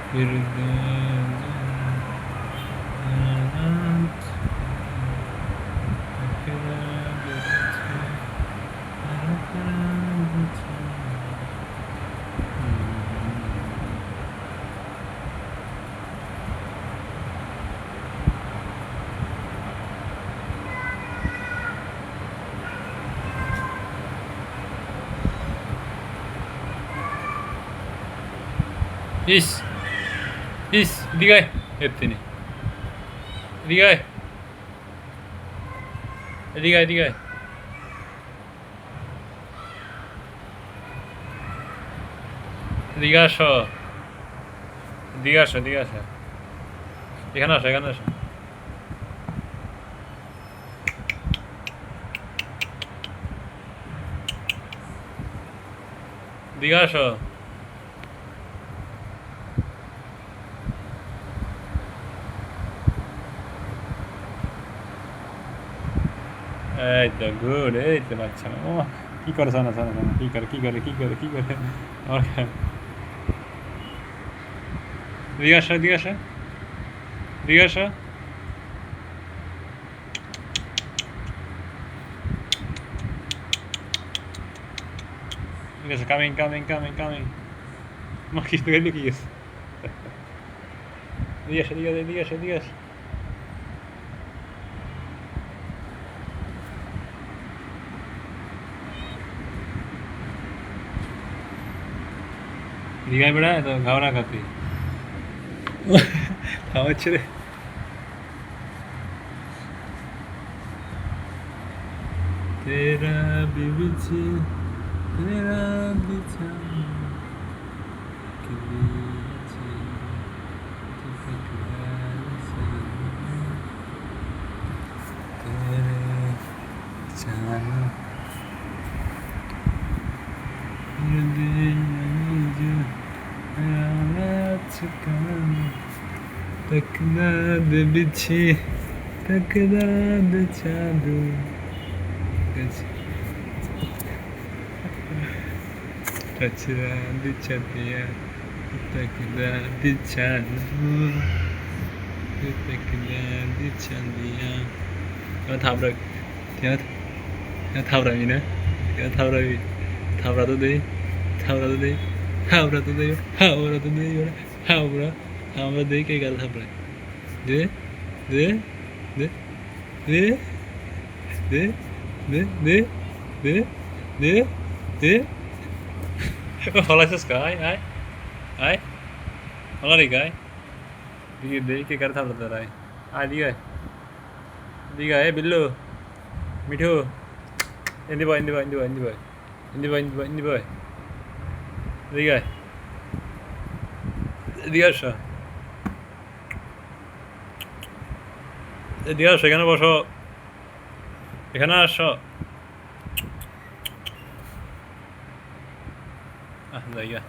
Bir gece hayat ইস ইস এদিকে আয় এত্তিনি এদিকে আয় এদিকে আয় এদিকে আয় এদিকে আসো এদিকে আসো এদিকে আসো এখানে আসো এখানে আসো এদিকে আসো এই তো গুড এই তো বাচ্চা ও কি করে শোনা শোনা শোনা কি করে কি করে কি করে কি করে আমার এদিকে আসো এদিকে আসো এদিকে আসো এদিকে আসো কামিং কামিং কামিং কামিং আমার কিছু তো লুকিয়ে গেছে এদিকে আসো এদিকে আসো এদিকে আসো এদিকে আসো দীঘায় বেড়ায় তো ঘাওড়া খাতি খাওয়াচ্ছে রে তেরা বিবিছি তেরা বিছানা কে দিয়েছি তেরে জানা तकना दे बिछी तकना दे चादू टचरा दे छतिया तकना दे चादू तकना दे Chandia nó thầm rồi nó thầm rồi gì nữa nó thầm rồi thầm ra tôi đi thầm ra tôi đi thầm ra tôi đi thầm ra tôi đi thầm ra আমরা দেখি কে গাল থাপড়ে দে দে দে দে দে দে দে দে দে দে ফলাইছিস আয় আয় আয় ফলারি গায় দিকে দে কে গাল থাপড়ে তোর আয় আয় দিকে দিকে আয় বিল্লু মিঠু ইন্দি বয় ইন্দি বয় ইন্দি বয় ইন্দি বয় ইন্দি বয় ইন্দি বয় ইন্দি বয় দিকে আয় দিকে আসো এদিকে আসো এখানে বসো এখানে আসো জায়গা